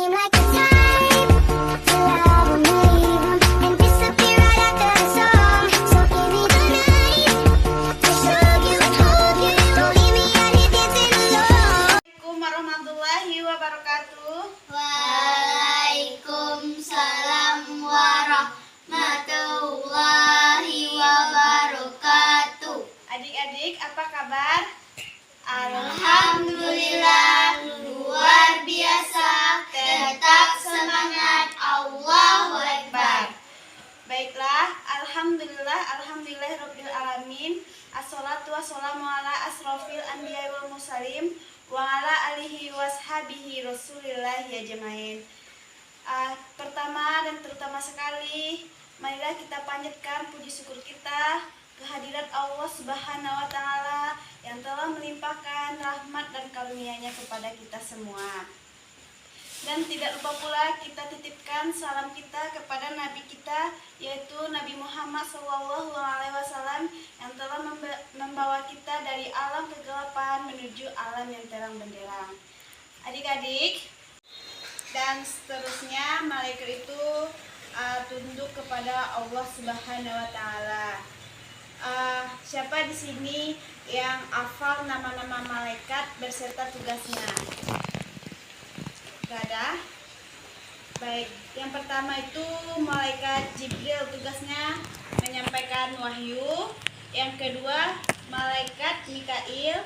seem like the time to love and leave 'em and disappear right after the song. So give me the night to show you and hold you. Don't leave me out here dancing alone. Assalamualaikum warahmatullahi wabarakatuh. Waalaikumsalam warahmatullahi wabarakatuh. Adik-adik, apa kabar? Alhamdulillah, luar biasa, tetap semangat, Allahu Akbar. Baiklah, alhamdulillahirabbil alamin. Assalatu wassalamu ala asrofil anbiya'i wal mursalin wa ala alihi washabihi Rasulillah ya jamain. Pertama dan terutama sekali, marilah kita panjatkan puji syukur kita kehadirat Allah Subhanahu wa taala yang telah melimpahkan rahmat dan karunia-Nya kepada kita semua. Dan tidak lupa pula kita titipkan salam kita kepada Nabi kita, yaitu Nabi Muhammad SAW yang telah membawa kita dari alam kegelapan menuju alam yang terang benderang. Adik-adik, dan seterusnya malaikat itu tunduk kepada Allah Subhanahu wa taala. Siapa di sini yang hafal nama-nama malaikat beserta tugasnya? Gak ada? Baik, yang pertama itu malaikat Jibril, tugasnya menyampaikan wahyu. Yang kedua, malaikat Mikail,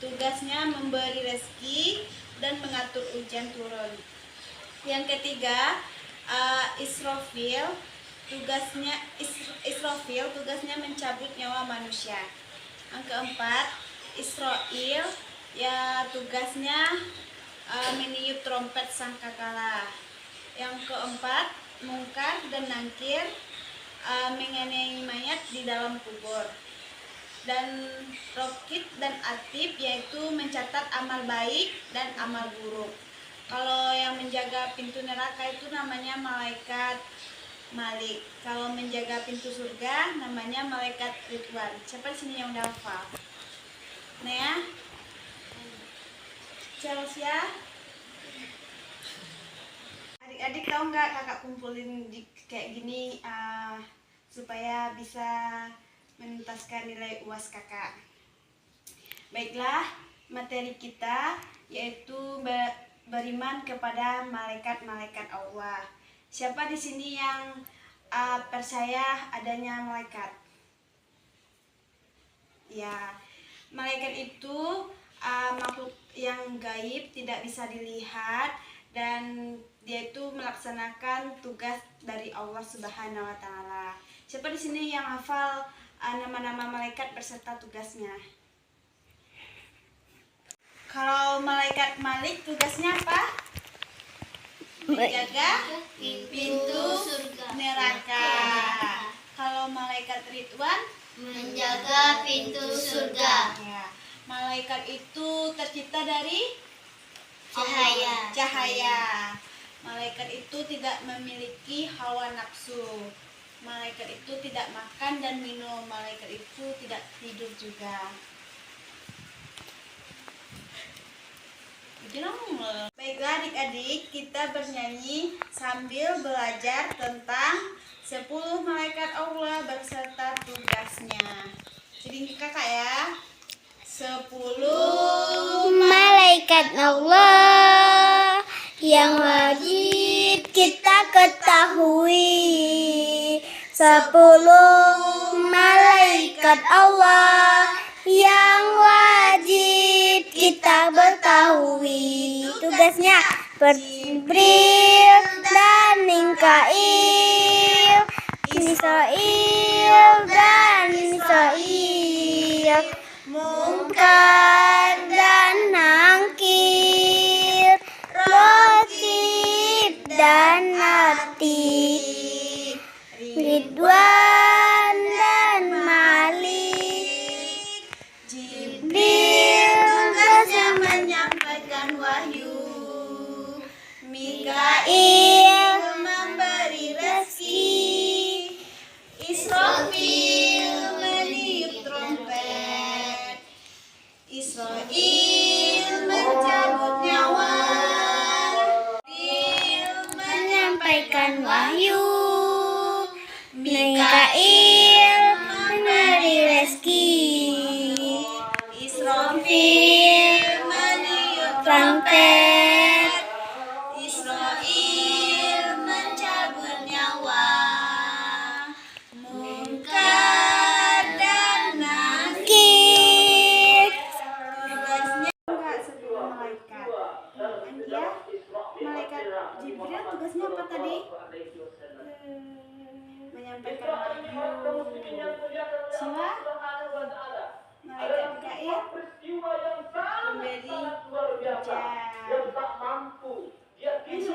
tugasnya memberi rezeki dan mengatur hujan turun. Yang ketiga, Israfil, tugasnya mencabut nyawa manusia. Yang keempat, Israil, ya tugasnya meniup trompet sangkakala. Yang keempat, Mungkar dan Nakir, mengenai mayat di dalam kubur. Dan Rokit dan Atib, yaitu mencatat amal baik dan amal buruk. Kalau yang menjaga pintu neraka itu namanya malaikat Malik. Kalau menjaga pintu surga namanya malaikat Ridwan. Siapa di sini yang udah hafal? Nea? Chelsea? Adik-adik tahu nggak kakak kumpulin kayak gini supaya bisa menuntaskan nilai UAS kakak. Baiklah, materi kita yaitu beriman kepada malaikat-malaikat Allah. Siapa di sini yang percaya adanya malaikat? Ya, malaikat itu makhluk yang gaib, tidak bisa dilihat, dan dia itu melaksanakan tugas dari Allah Subhanahu wa taala. Siapa di sini yang hafal nama-nama malaikat beserta tugasnya? Kalau malaikat Malik tugasnya apa? Menjaga pintu neraka. Kalau malaikat Ridwan Menjaga pintu surga. ya, malaikat itu tercipta dari Cahaya. Malaikat itu tidak memiliki hawa nafsu. Malaikat itu tidak makan dan minum. Malaikat itu tidak tidur juga. Baiklah adik-adik, kita bernyanyi sambil belajar tentang 10 malaikat Allah beserta tugasnya. Jadi kakak ya, 10 Malaikat Allah yang wajib kita ketahui. 10 malaikat Allah yang wajib kita ketahui. Tugasnya Jibril dan Mikail, Israil dan Israil, Mungkar dan Nakir, Rokib dan Atib, Ridwan dan Malik. Jibril tugasnya menyampaikan wahyu. Mikail memberi rezeki. Israfil meniup trompet. Israil menyampaikan wahyu. Mikail memberi rezeki. Israfil meniup trompet. Israil mencabut nyawa. Munkar dan Nakir tugasnya Enggak sebelum malaikat. Dia malaikat Jibril tugasnya apa tadi? Menyampaikan wahyu. Siwa malaikat Mikail memberi hujan. Mesya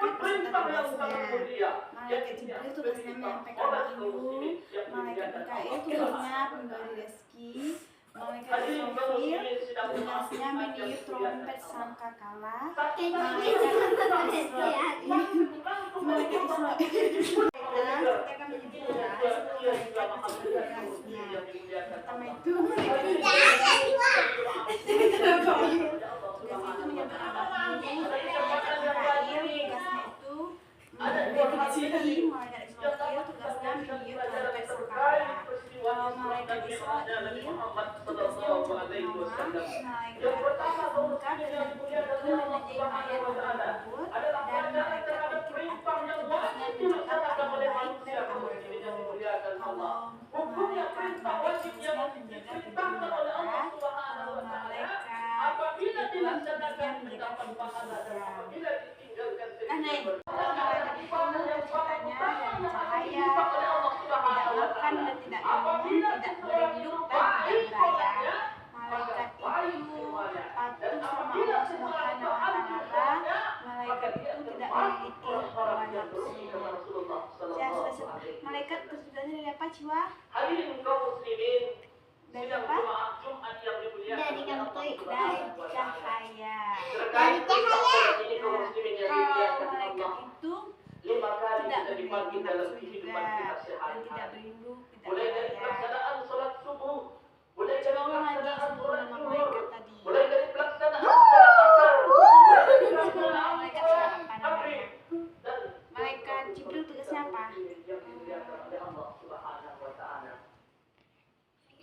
malaikat Rakib dan Atib malaikat Jibril tugasnya menyampaikan wahyu, malaikat Mikail tugasnya memberi rezeki, malaikat Israfil tugasnya meniup trompet sangkakala, malaikat Israil kita akan menyebutkan tugasnya. Pertama itu malaikat tugasnya dari apa, Ciwa? Hadirin kaum muslimin, Dari sidang apa? Jumat Jumat yang dimuliakan Dari oleh Allah kampung. Subhanahu wa Ta'ala. Cahaya. Terkait kisah ini kaum muslimin yang Kalau dimuliakan malaikat Allah, itu 5 kali tidak kita dipanggil berhenti dalam nafsu kehidupan juga, kita dan tidak sehari-hari. berinduk, tidak Mulai dari berlayar. pelaksanaan sholat subuh, mulai dari Coba ulang lagi pelaksanaan sebelum sholat nama zuhur, malaikat tadi. mulai dari pelaksanaan sholat asar, mulai dari pelaksanaan Malaikat sholat apa maghrib, namanya? dan Malaikat Jibril tugasnya apa? yang dimuliakan oleh Allah Subhanahu wa Ta'ala.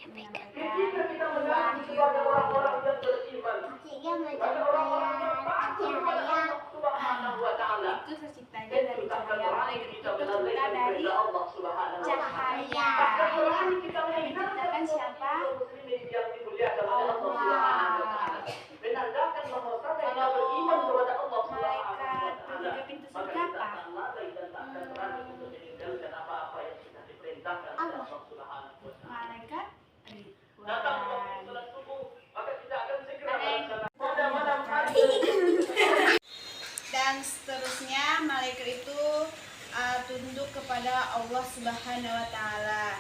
Menyampaikan Ketika kita mengaku wahyu. sebagai orang-orang yang beriman, Sehingga sebagai orang-orang yang taat kepada cahaya. Allah Subhanahu wa Ta'ala, Itu terciptanya tentu dari takkan cahaya. berarti Malaikat kita itu tercipta melalaikan dari perintah Allah Subhanahu wa Ta'ala. cahaya. Bahkan berarti kita meninggalkan Menciptakan siapa? kaum muslimin yang dimuliakan oleh Allah Subhanahu wa Ta'ala. Menandakan bahwa kita beriman kepada Allah Subhanahu wa Malaikat Ta'ala, penjaga pintu maka surga kita apa? akan lalai dan tak akan berani untuk meninggalkan apa-apa yang sudah diperintahkan oleh Allah Subhanahu wa Ta'ala. Malaikat Datang waktu Ridwan. sholat subuh, maka kita akan segera Aneh. melaksanakan pada malam hari. Dan seterusnya malaikat itu tunduk kepada Allah Subhanahu wa Ta'ala.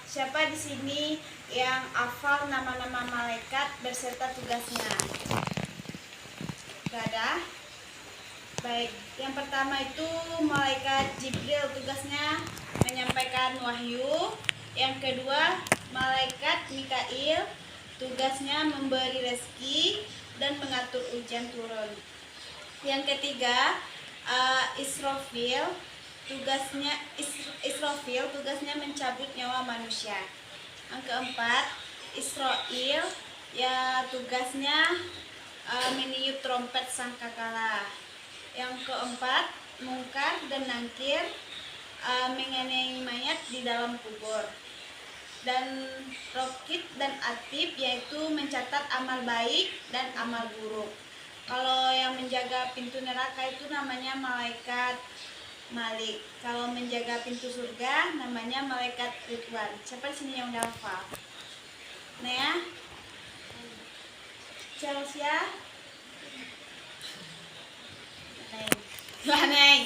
Siapa di sini yang hafal nama-nama malaikat beserta tugasnya? Gak ada? Baik, yang pertama itu malaikat Jibril, tugasnya menyampaikan wahyu. Yang kedua, malaikat Mikail, tugasnya memberi rezeki dan mengatur hujan turun. Yang ketiga, Israfil, tugasnya mencabut nyawa manusia. Yang keempat, Israil, ya tugasnya meniup trompet sangkakala. Yang keempat, Munkar dan Nakir, mengenai mayat di dalam kubur. Dan Rakib dan Atib, yaitu mencatat amal baik dan amal buruk. Kalau yang menjaga pintu neraka itu namanya malaikat Malik. Kalau menjaga pintu surga namanya malaikat Ridwan. Siapa di sini yang udah hafal? Nea? Chelsea? Neng.